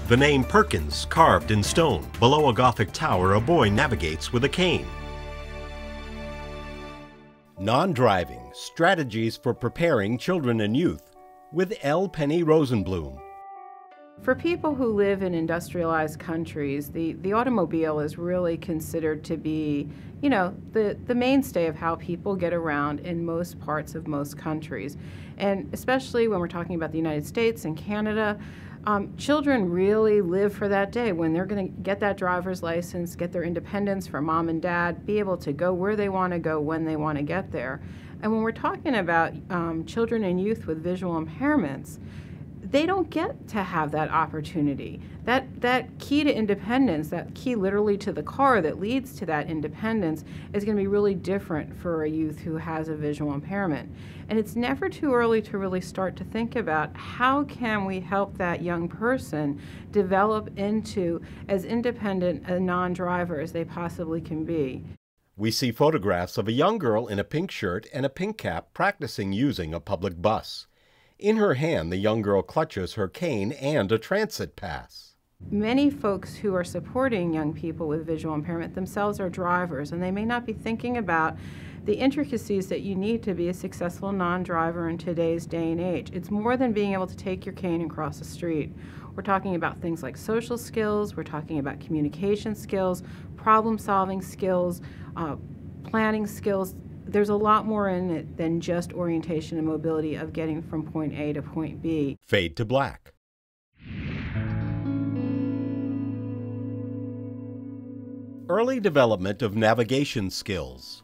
The name Perkins carved in stone. Below a Gothic tower, a boy navigates with a cane. Non-driving, strategies for preparing children and youth, with L. Penny Rosenblum. For people who live in industrialized countries, the automobile is really considered to be, the mainstay of how people get around in most parts of most countries. And especially when we're talking about the United States and Canada, children really live for that day when they're going to get that driver's license, get their independence from mom and dad, be able to go where they want to go when they want to get there. And when we're talking about children and youth with visual impairments, they don't get to have that opportunity. That key to independence, that key literally to the car that leads to that independence, is going to be really different for a youth who has a visual impairment. And it's never too early to really start to think about how can we help that young person develop into as independent a non-driver as they possibly can be. We see photographs of a young girl in a pink shirt and a pink cap practicing using a public bus. In her hand, the young girl clutches her cane and a transit pass. Many folks who are supporting young people with visual impairment themselves are drivers, and they may not be thinking about the intricacies that you need to be a successful non-driver in today's day and age. It's more than being able to take your cane and cross the street. We're talking about things like social skills, we're talking about communication skills, problem-solving skills, planning skills. There's a lot more in it than just orientation and mobility of getting from point A to point B. Fade to black. Early development of navigation skills.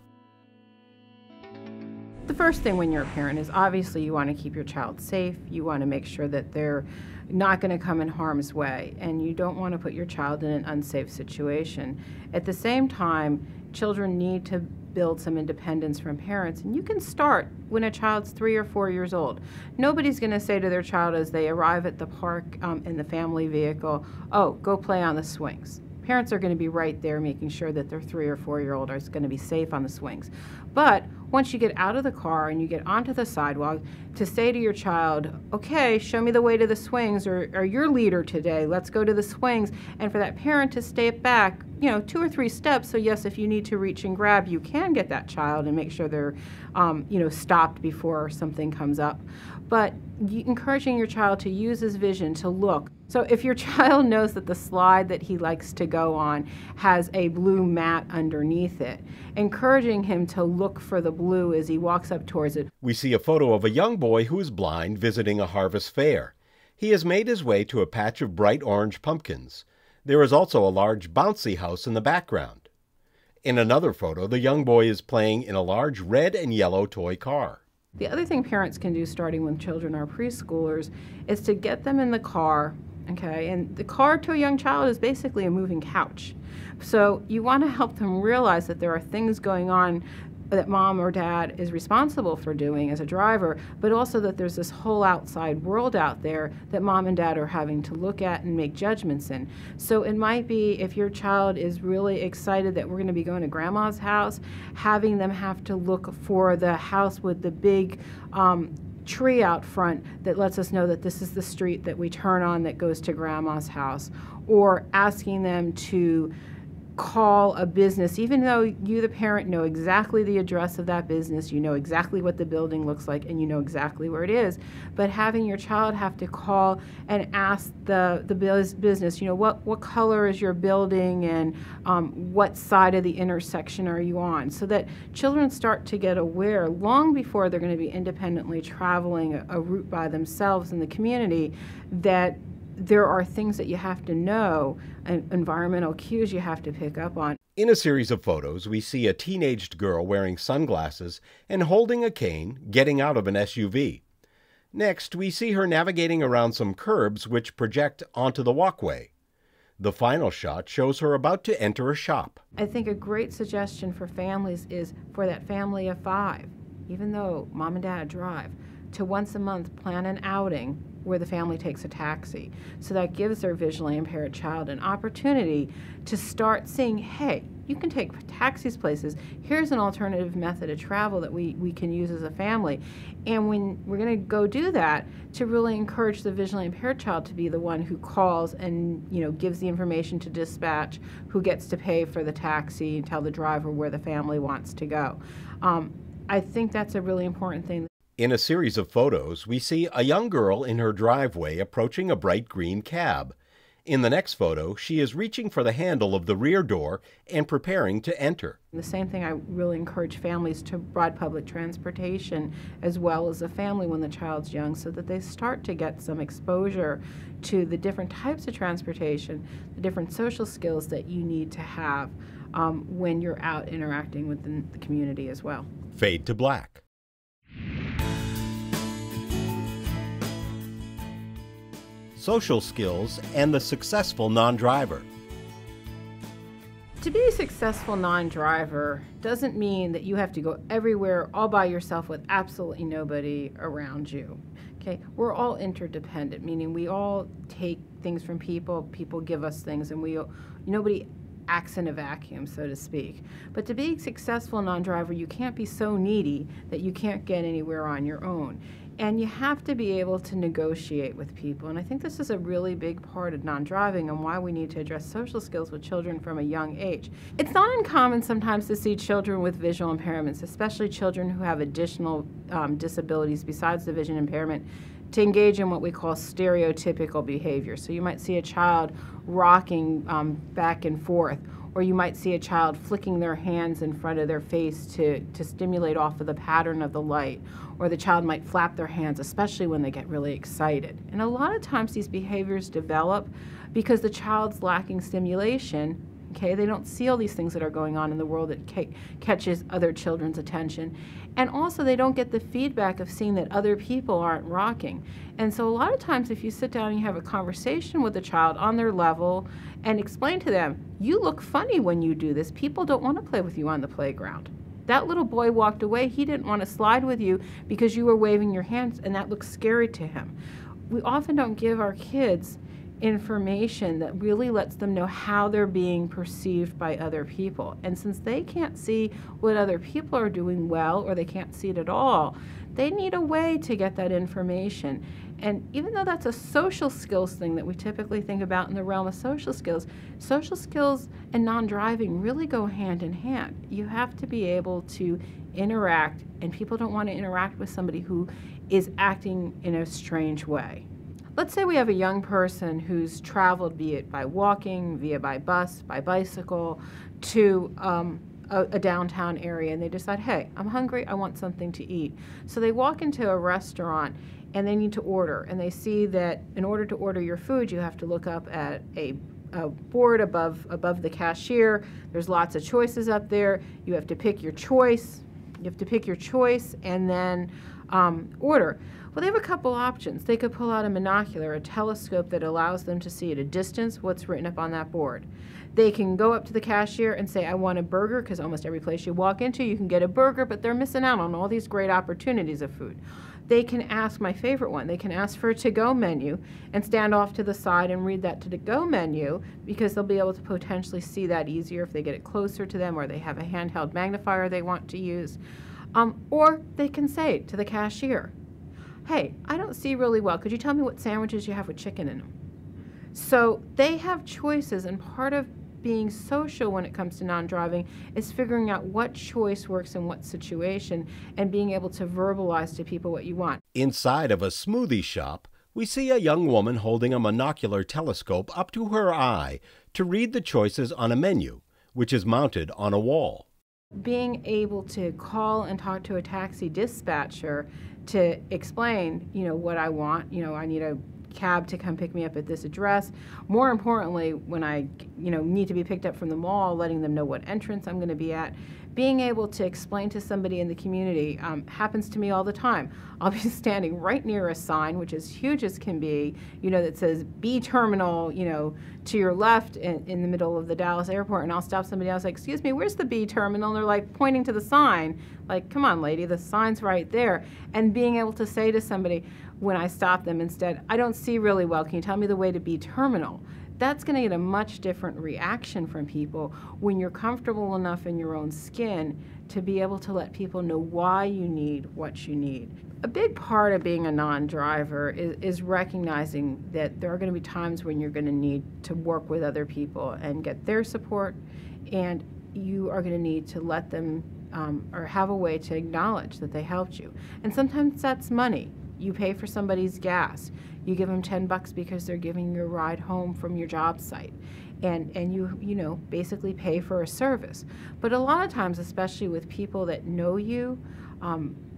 The first thing when you're a parent is obviously you want to keep your child safe. You want to make sure that they're not going to come in harm's way, and you don't want to put your child in an unsafe situation. At the same time, children need to build some independence from parents, and you can start when a child's 3 or 4 years old. Nobody's going to say to their child as they arrive at the park in the family vehicle, "Oh, go play on the swings." Parents are going to be right there making sure that their 3 or 4-year-old is going to be safe on the swings. But once you get out of the car and you get onto the sidewalk, to say to your child, "Okay, show me the way to the swings," or "You're leader today, let's go to the swings," and for that parent to step back, 2 or 3 steps. So yes, if you need to reach and grab, you can get that child and make sure they're, stopped before something comes up. But encouraging your child to use his vision to look. So if your child knows that the slide that he likes to go on has a blue mat underneath it, encouraging him to look for the blue as he walks up towards it. We see a photo of a young boy who is blind visiting a harvest fair. He has made his way to a patch of bright orange pumpkins. There is also a large bouncy house in the background. In another photo, the young boy is playing in a large red and yellow toy car. The other thing parents can do starting when children are preschoolers is to get them in the car, okay? And the car to a young child is basically a moving couch. So you want to help them realize that there are things going on that mom or dad is responsible for doing as a driver, but also that there's this whole outside world out there that mom and dad are having to look at and make judgments in. So it might be, if your child is really excited that we're going to be going to grandma's house, having them have to look for the house with the big tree out front that lets us know that this is the street that we turn on that goes to grandma's house, or asking them to call a business, even though you, the parent, know exactly the address of that business, you know exactly what the building looks like, and you know exactly where it is, but having your child have to call and ask the business, what color is your building, and what side of the intersection are you on, so that children start to get aware long before they're going to be independently traveling a route by themselves in the community, that there are things that you have to know, and environmental cues you have to pick up on. In a series of photos, we see a teenaged girl wearing sunglasses and holding a cane getting out of an SUV. Next, we see her navigating around some curbs which project onto the walkway. The final shot shows her about to enter a shop. I think a great suggestion for families is for that family of 5, even though mom and dad drive, to once a month plan an outing where the family takes a taxi. So that gives their visually impaired child an opportunity to start seeing, hey, you can take taxis places. Here's an alternative method of travel that we can use as a family. And when we're going to go do that, to really encourage the visually impaired child to be the one who calls and, you know, gives the information to dispatch, who gets to pay for the taxi and tell the driver where the family wants to go. I think that's a really important thing. In a series of photos, we see a young girl in her driveway approaching a bright green cab. In the next photo, she is reaching for the handle of the rear door and preparing to enter. The same thing, I really encourage families to ride public transportation as well as a family when the child's young, so that they start to get some exposure to the different types of transportation, the different social skills that you need to have when you're out interacting within the community as well. Fade to black. Social skills and the successful non-driver. To be a successful non-driver doesn't mean that you have to go everywhere all by yourself with absolutely nobody around you. Okay, we're all interdependent, meaning we all take things from people, people give us things, and nobody acts in a vacuum, so to speak. But to be a successful non-driver, you can't be so needy that you can't get anywhere on your own. And you have to be able to negotiate with people. And I think this is a really big part of non-driving and why we need to address social skills with children from a young age. It's not uncommon sometimes to see children with visual impairments, especially children who have additional disabilities besides the vision impairment, to engage in what we call stereotypical behavior. So you might see a child rocking back and forth, or you might see a child flicking their hands in front of their face to stimulate off of the pattern of the light, or the child might flap their hands, especially when they get really excited. And a lot of times these behaviors develop because the child's lacking stimulation. Okay, they don't see all these things that are going on in the world that catches other children's attention. And also they don't get the feedback of seeing that other people aren't rocking. And so a lot of times if you sit down and you have a conversation with the child on their level and explain to them, you look funny when you do this. People don't want to play with you on the playground. That little boy walked away. He didn't want to slide with you because you were waving your hands, and that looked scary to him. We often don't give our kids information that really lets them know how they're being perceived by other people. And since they can't see what other people are doing well, or they can't see it at all, they need a way to get that information. And even though that's a social skills thing that we typically think about in the realm of social skills and non-driving really go hand in hand. You have to be able to interact, and people don't want to interact with somebody who is acting in a strange way. Let's say we have a young person who's traveled, be it by walking, by bus, by bicycle, to a downtown area, and they decide, hey, I'm hungry, I want something to eat. So they walk into a restaurant and they need to order, and they see that in order to order your food, you have to look up at a board above the cashier. There's lots of choices up there. You have to pick your choice. And then order. Well, they have a couple options. They could pull out a binocular, a telescope that allows them to see at a distance what's written up on that board. They can go up to the cashier and say, I want a burger, because almost every place you walk into, you can get a burger, but they're missing out on all these great opportunities of food. They can ask, my favorite one, they can ask for a to-go menu and stand off to the side and read that to-go menu, because they'll be able to potentially see that easier if they get it closer to them, or they have a handheld magnifier they want to use. Or they can say to the cashier, hey, I don't see really well. Could you tell me what sandwiches you have with chicken in them? So they have choices, and part of being social when it comes to non-driving is figuring out what choice works in what situation and being able to verbalize to people what you want. Inside of a smoothie shop, we see a young woman holding a monocular telescope up to her eye to read the choices on a menu, which is mounted on a wall. Being able to call and talk to a taxi dispatcher to explain, what I want, I need a cab to come pick me up at this address. More importantly, when I need to be picked up from the mall, letting them know what entrance I'm going to be at. Being able to explain to somebody in the community happens to me all the time. I'll be standing right near a sign, which is huge as can be, that says B terminal, to your left in the middle of the Dallas airport, and I'll stop somebody else, like, excuse me, where's the B terminal? And they're like pointing to the sign, like, come on, lady, the sign's right there. And being able to say to somebody when I stop them instead, I don't see really well, can you tell me the way to B terminal? That's going to get a much different reaction from people when you're comfortable enough in your own skin to be able to let people know why you need what you need. A big part of being a non-driver is recognizing that there are going to be times when you're going to need to work with other people and get their support, and you are going to need to let them or have a way to acknowledge that they helped you. And sometimes that's money. You pay for somebody's gas. You give them $10 because they're giving you a ride home from your job site. And you basically pay for a service. But a lot of times, especially with people that know you,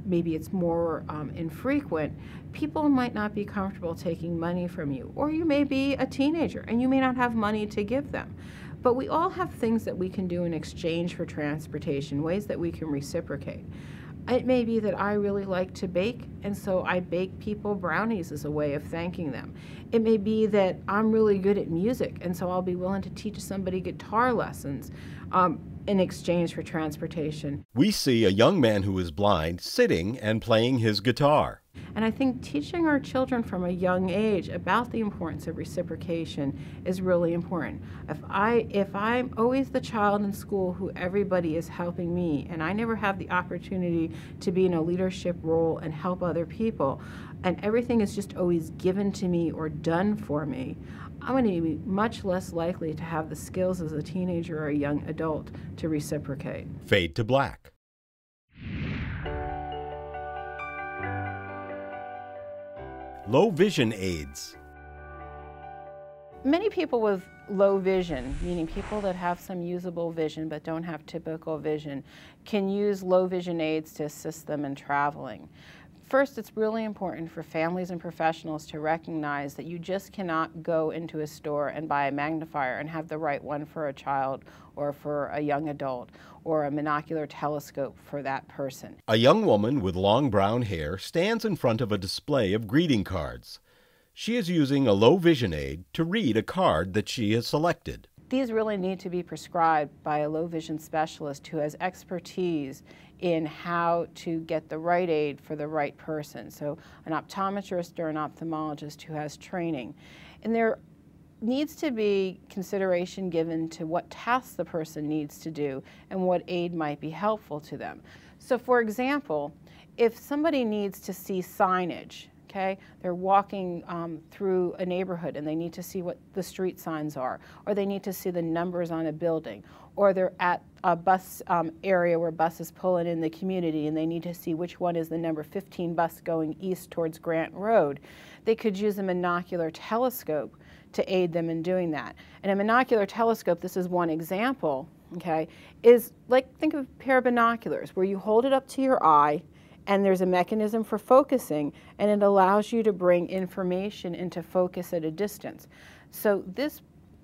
maybe it's more infrequent, people might not be comfortable taking money from you. Or you may be a teenager and you may not have money to give them. But we all have things that we can do in exchange for transportation, ways that we can reciprocate. It may be that I really like to bake, and so I bake people brownies as a way of thanking them. It may be that I'm really good at music, and so I'll be willing to teach somebody guitar lessons in exchange for transportation. We see a young man who is blind sitting and playing his guitar. And I think teaching our children from a young age about the importance of reciprocation is really important. If I'm always the child in school who everybody is helping me, and I never have the opportunity to be in a leadership role and help other people, and everything is just always given to me or done for me, I'm going to be much less likely to have the skills as a teenager or a young adult to reciprocate. Fade to black. Low vision aids. Many people with low vision, meaning people that have some usable vision but don't have typical vision, can use low vision aids to assist them in traveling. First, it's really important for families and professionals to recognize that you just cannot go into a store and buy a magnifier and have the right one for a child or for a young adult, or a monocular telescope for that person. A young woman with long brown hair stands in front of a display of greeting cards. She is using a low vision aid to read a card that she has selected. These really need to be prescribed by a low vision specialist who has expertise in how to get the right aid for the right person. So an optometrist or an ophthalmologist who has training. And there needs to be consideration given to what tasks the person needs to do and what aid might be helpful to them. So for example, if somebody needs to see signage, okay, they're walking through a neighborhood and they need to see what the street signs are, or they need to see the numbers on a building, or they're at a bus area where buses pull in the community and they need to see which one is the number 15 bus going east towards Grant Road, they could use a monocular telescope to aid them in doing that. And a monocular telescope, this is one example, okay, is like, think of a pair of binoculars where you hold it up to your eye and there's a mechanism for focusing, and it allows you to bring information into focus at a distance. So this,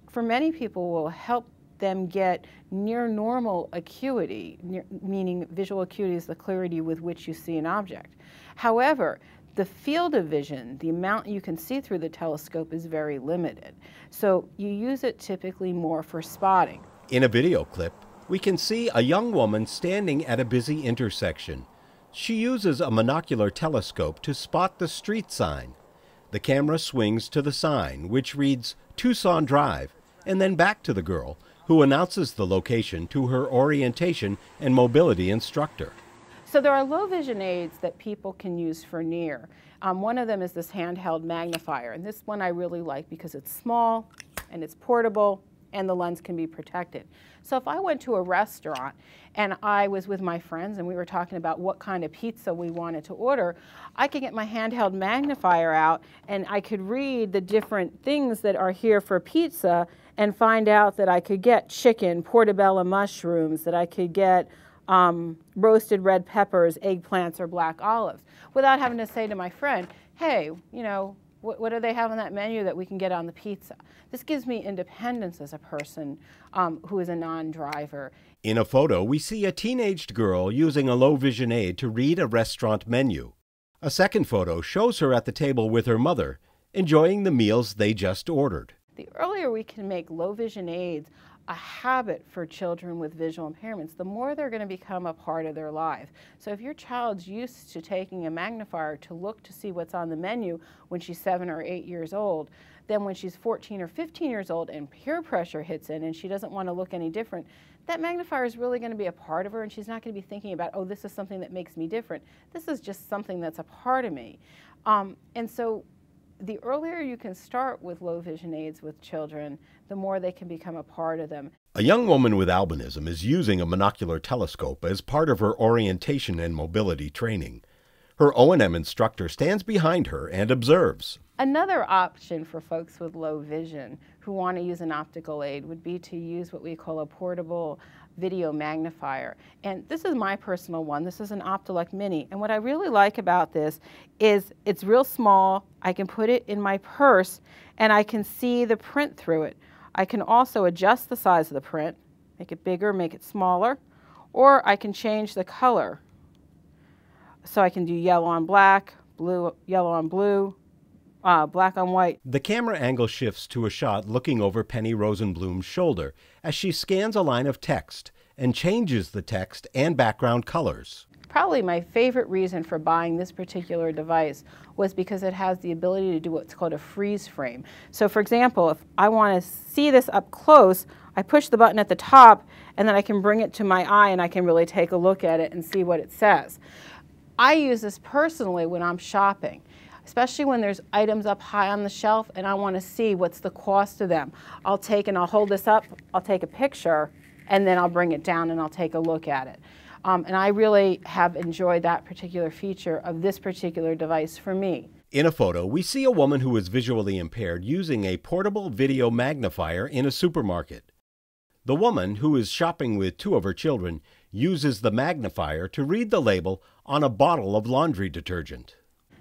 for many people, will help them get near normal acuity, meaning visual acuity is the clarity with which you see an object. However, the field of vision, the amount you can see through the telescope, is very limited. So you use it typically more for spotting. In a video clip, we can see a young woman standing at a busy intersection. She uses a monocular telescope to spot the street sign. The camera swings to the sign, which reads Tucson Drive, and then back to the girl, who announces the location to her orientation and mobility instructor. So there are low vision aids that people can use for near. One of them is this handheld magnifier, and this one I really like because it's small and it's portable and the lens can be protected. So if I went to a restaurant and I was with my friends and we were talking about what kind of pizza we wanted to order, I could get my handheld magnifier out and I could read the different things that are here for pizza and find out that I could get chicken, portobello mushrooms, that I could get roasted red peppers, eggplants, or black olives, without having to say to my friend, hey, What do they have on that menu that we can get on the pizza? This gives me independence as a person who is a non-driver. In a photo, we see a teenaged girl using a low vision aid to read a restaurant menu. A second photo shows her at the table with her mother, enjoying the meals they just ordered. The earlier we can make low vision aids a habit for children with visual impairments, the more they're going to become a part of their life. So if your child's used to taking a magnifier to look to see what's on the menu when she's 7 or 8 years old, then when she's 14 or 15 years old and peer pressure hits in and she doesn't want to look any different, that magnifier is really going to be a part of her, and she's not going to be thinking about, oh, this is something that makes me different. This is just something that's a part of me. And so the earlier you can start with low vision aids with children, the more they can become a part of them. A young woman with albinism is using a monocular telescope as part of her orientation and mobility training. Her O&M instructor stands behind her and observes. Another option for folks with low vision who want to use an optical aid would be to use what we call a portable video magnifier. And this is my personal one. This is an Optilec Mini. And what I really like about this is it's real small. I can put it in my purse and I can see the print through it. I can also adjust the size of the print, make it bigger, make it smaller, or I can change the color. So I can do yellow on black, blue, yellow on blue, black on white. The camera angle shifts to a shot looking over Penny Rosenblum's shoulder as she scans a line of text and changes the text and background colors. Probably my favorite reason for buying this particular device was because it has the ability to do what's called a freeze frame. So for example, if I want to see this up close, I push the button at the top and then I can bring it to my eye and I can really take a look at it and see what it says. I use this personally when I'm shopping, especially when there's items up high on the shelf and I want to see what's the cost of them. I'll hold this up, I'll take a picture, and then I'll bring it down and I'll take a look at it. And I really have enjoyed that particular feature of this particular device for me. In a photo, we see a woman who is visually impaired using a portable video magnifier in a supermarket. The woman, who is shopping with 2 of her children, uses the magnifier to read the label on a bottle of laundry detergent.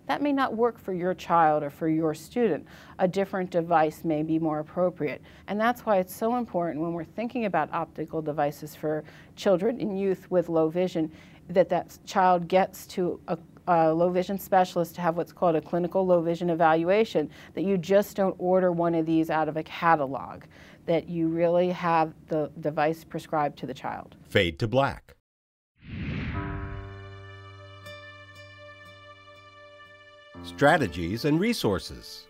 That may not work for your child or for your student. A different device may be more appropriate. And that's why it's so important when we're thinking about optical devices for children and youth with low vision, that child gets to a low vision specialist to have what's called a clinical low vision evaluation, that you just don't order one of these out of a catalog, that you really have the device prescribed to the child. Fade to black. Strategies and resources.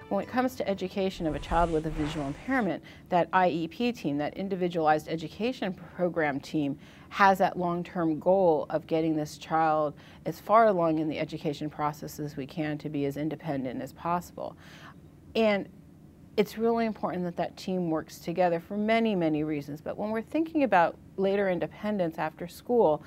When it comes to education of a child with a visual impairment, that IEP team, that individualized education program team, has that long-term goal of getting this child as far along in the education process as we can to be as independent as possible. And it's really important that that team works together for many, many reasons. But when we're thinking about later independence after school,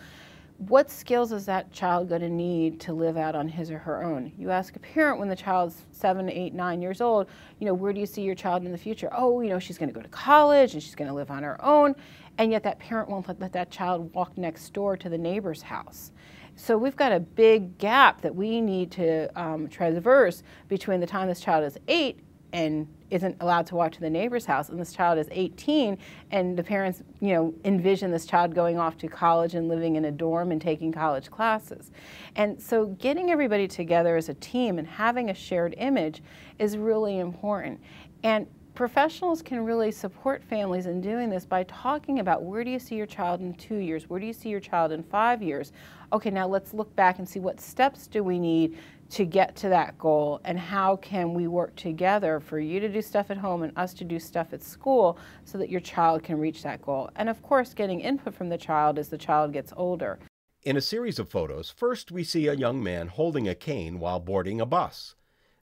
what skills is that child going to need to live out on his or her own? You ask a parent when the child's 7, 8, 9 years old, where do you see your child in the future? Oh, she's going to go to college and she's going to live on her own. And yet that parent won't let that child walk next door to the neighbor's house. So we've got a big gap that we need to traverse between the time this child is 8 and isn't allowed to walk to the neighbor's house, and this child is 18, and the parents, envision this child going off to college and living in a dorm and taking college classes. And so getting everybody together as a team and having a shared image is really important. And professionals can really support families in doing this by talking about, where do you see your child in 2 years? Where do you see your child in 5 years? Okay, now let's look back and see what steps do we need to get to that goal, and how can we work together for you to do stuff at home and us to do stuff at school so that your child can reach that goal. And of course, getting input from the child as the child gets older. In a series of photos, first we see a young man holding a cane while boarding a bus.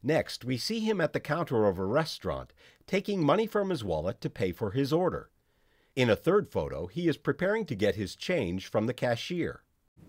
Next, we see him at the counter of a restaurant, taking money from his wallet to pay for his order. In a third photo, he is preparing to get his change from the cashier.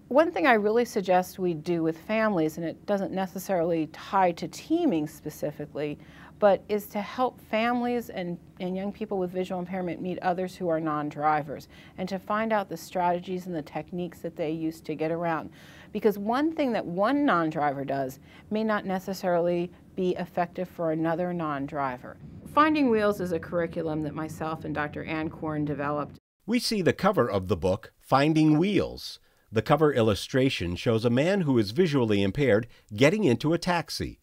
One thing I really suggest we do with families, and it doesn't necessarily tie to teaming specifically, but is to help families and young people with visual impairment meet others who are non-drivers, and to find out the strategies and the techniques that they use to get around. because one thing that one non-driver does may not necessarily be effective for another non-driver. Finding Wheels is a curriculum that myself and Dr. Ann Korn developed. We see the cover of the book, Finding Wheels. The cover illustration shows a man who is visually impaired getting into a taxi.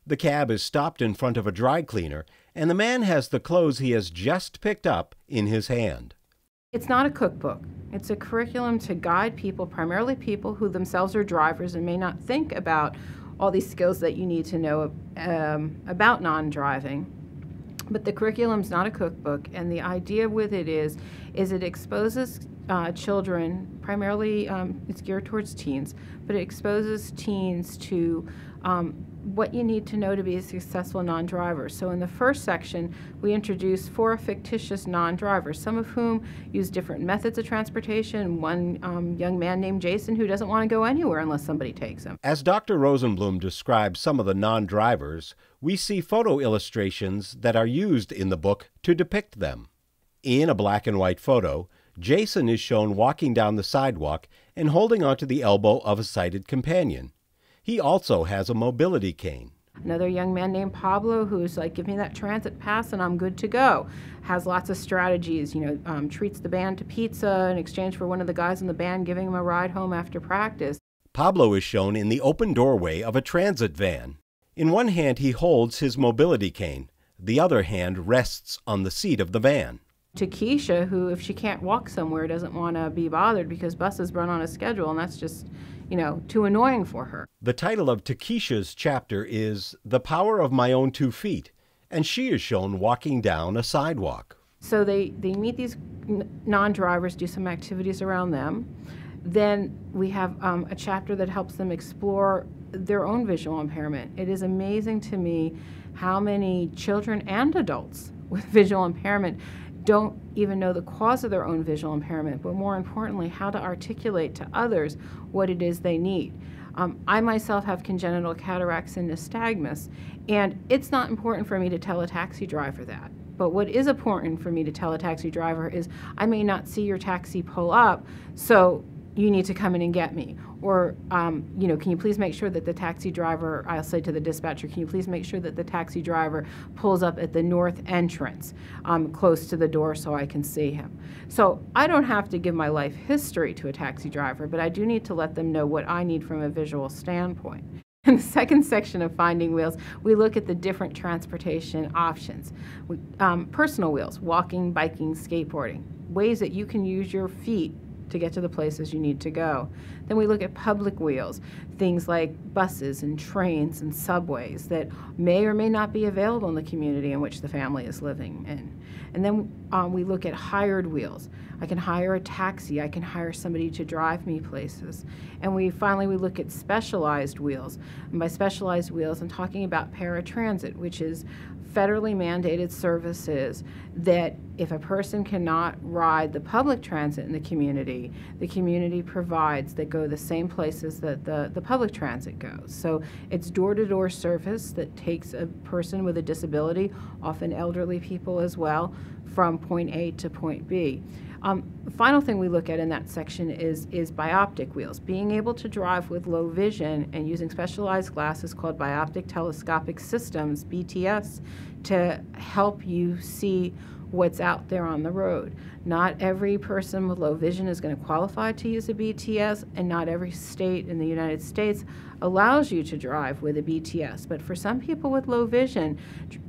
The cab is stopped in front of a dry cleaner, and the man has the clothes he has just picked up in his hand. It's not a cookbook. It's a curriculum to guide people, primarily people who themselves are drivers and may not think about all these skills that you need to know about non-driving. But the curriculum's not a cookbook, and the idea with it is it exposes children, primarily it's geared towards teens, but it exposes teens to what you need to know to be a successful non-driver. So in the first section, we introduce 4 fictitious non-drivers, some of whom use different methods of transportation. One young man named Jason who doesn't want to go anywhere unless somebody takes him. As Dr. Rosenblum describes some of the non-drivers, we see photo illustrations that are used in the book to depict them. In a black and white photo, Jason is shown walking down the sidewalk and holding onto the elbow of a sighted companion. He also has a mobility cane. Another young man named Pablo who's like, give me that transit pass and I'm good to go. Has lots of strategies, treats the band to pizza in exchange for one of the guys in the band giving him a ride home after practice. Pablo is shown in the open doorway of a transit van. In one hand he holds his mobility cane. The other hand rests on the seat of the van. To Keisha, who if she can't walk somewhere doesn't want to be bothered because buses run on a schedule and that's just too annoying for her. The title of Takesha's chapter is The Power of My Own 2 Feet, and she is shown walking down a sidewalk. So they meet these non-drivers, do some activities around them. Then we have a chapter that helps them explore their own visual impairment. It is amazing to me how many children and adults with visual impairment don't even know the cause of their own visual impairment, but more importantly, how to articulate to others what it is they need. I myself have congenital cataracts and nystagmus, and it's not important for me to tell a taxi driver that. But what is important for me to tell a taxi driver is, I may not see your taxi pull up, so you need to come in and get me. Or, can you please make sure that the taxi driver, I'll say to the dispatcher, can you please make sure that the taxi driver pulls up at the north entrance, close to the door so I can see him. So I don't have to give my life history to a taxi driver, but I do need to let them know what I need from a visual standpoint. In the second section of Finding Wheels, we look at the different transportation options. Personal wheels, walking, biking, skateboarding, ways that you can use your feet to get to the places you need to go. Then we look at public wheels, things like buses and trains and subways that may or may not be available in the community in which the family is living in. And then we look at hired wheels. I can hire a taxi, I can hire somebody to drive me places. And finally we look at specialized wheels. And by specialized wheels, I'm talking about paratransit, which is federally mandated services that if a person cannot ride the public transit in the community provides that go the same places that the public transit goes. So it's door-to-door service that takes a person with a disability, often elderly people as well, from point A to point B. The final thing we look at in that section is bioptic wheels, being able to drive with low vision and using specialized glasses called bioptic telescopic systems, BTS, to help you see what's out there on the road. Not every person with low vision is going to qualify to use a BTS, and not every state in the United States allows you to drive with a BTS. But for some people with low vision,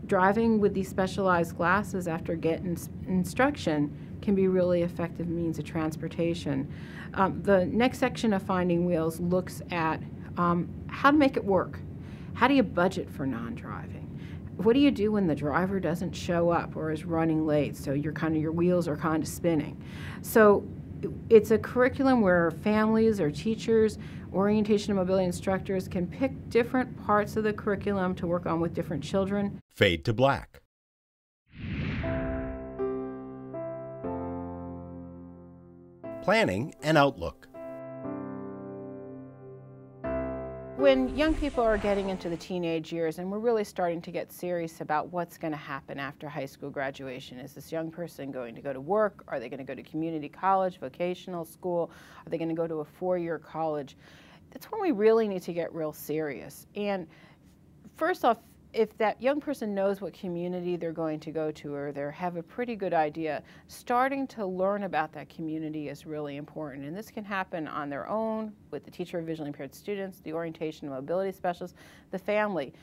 driving with these specialized glasses after getting instruction can be really effective means of transportation. The next section of Finding Wheels looks at how to make it work. How do you budget for non-driving? What do you do when the driver doesn't show up or is running late, so your wheels are kind of spinning? So it's a curriculum where families or teachers, orientation and mobility instructors can pick different parts of the curriculum to work on with different children. Fade to black. Planning and outlook. When young people are getting into the teenage years and we're really starting to get serious about what's going to happen after high school graduation, is this young person going to go to work? Are they going to go to community college, vocational school? Are they going to go to a 4-year college? that's when we really need to get real serious. And first off, if that young person knows what community they're going to go to, or they have a pretty good idea, starting to learn about that community is really important. And this can happen on their own with the teacher of visually impaired students, the orientation and mobility specialist, the family.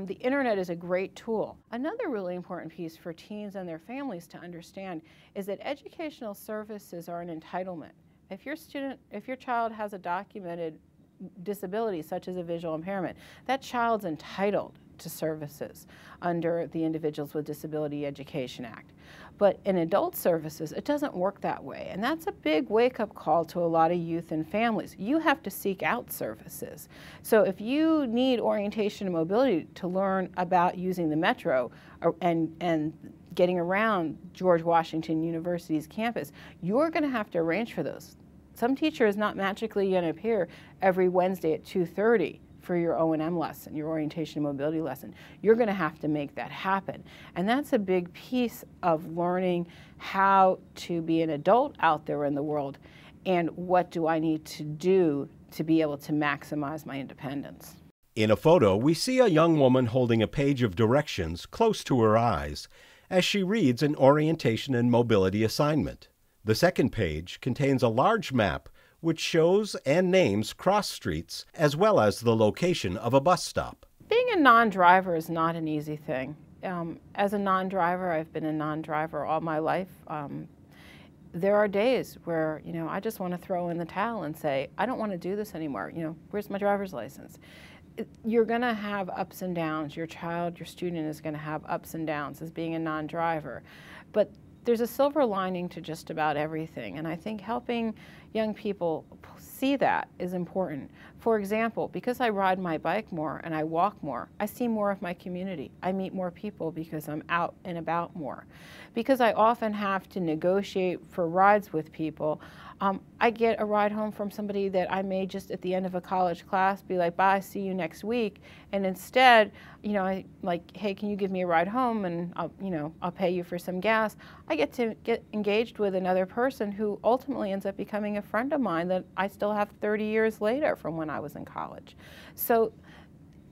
The internet is a great tool. Another really important piece for teens and their families to understand is that educational services are an entitlement. If your child has a documented disability such as a visual impairment, that child's entitled to services under the Individuals with Disability Education Act. But in adult services, it doesn't work that way. And that's a big wake-up call to a lot of youth and families. You have to seek out services. So if you need orientation and mobility to learn about using the metro and getting around George Washington University's campus, you're going to have to arrange for those. Some teacher is not magically going to appear every Wednesday at 2:30 for your O&M lesson, your orientation and mobility lesson. You're going to have to make that happen. And that's a big piece of learning how to be an adult out there in the world, and what do I need to do to be able to maximize my independence. In a photo, we see a young woman holding a page of directions close to her eyes as she reads an orientation and mobility assignment. The second page contains a large map which shows and names cross streets as well as the location of a bus stop. Being a non-driver is not an easy thing. As a non-driver, I've been a non-driver all my life. There are days where, I just want to throw in the towel and say, I don't want to do this anymore. Where's my driver's license? You're going to have ups and downs. Your child, your student is going to have ups and downs as being a non-driver. But there's a silver lining to just about everything, and I think helping young people see that is important. For example, because I ride my bike more and I walk more, I see more of my community. I meet more people because I'm out and about more. Because I often have to negotiate for rides with people, I get a ride home from somebody that I may just at the end of a college class be like, bye, see you next week. And instead, I like, hey, can you give me a ride home, and I'll pay you for some gas. I get to get engaged with another person who ultimately ends up becoming a friend of mine that I still have 30 years later from when I was in college. So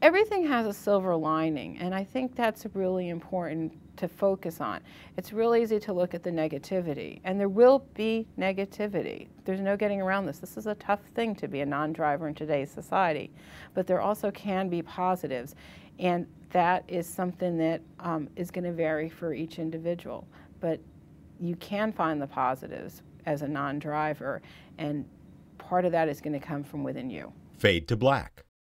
everything has a silver lining, and I think that's really important to focus on. It's real easy to look at the negativity, and there will be negativity. There's no getting around this. This is a tough thing to be a non-driver in today's society, but there also can be positives, and that is something that is going to vary for each individual. But you can find the positives as a non-driver, and part of that is going to come from within you. Fade to black.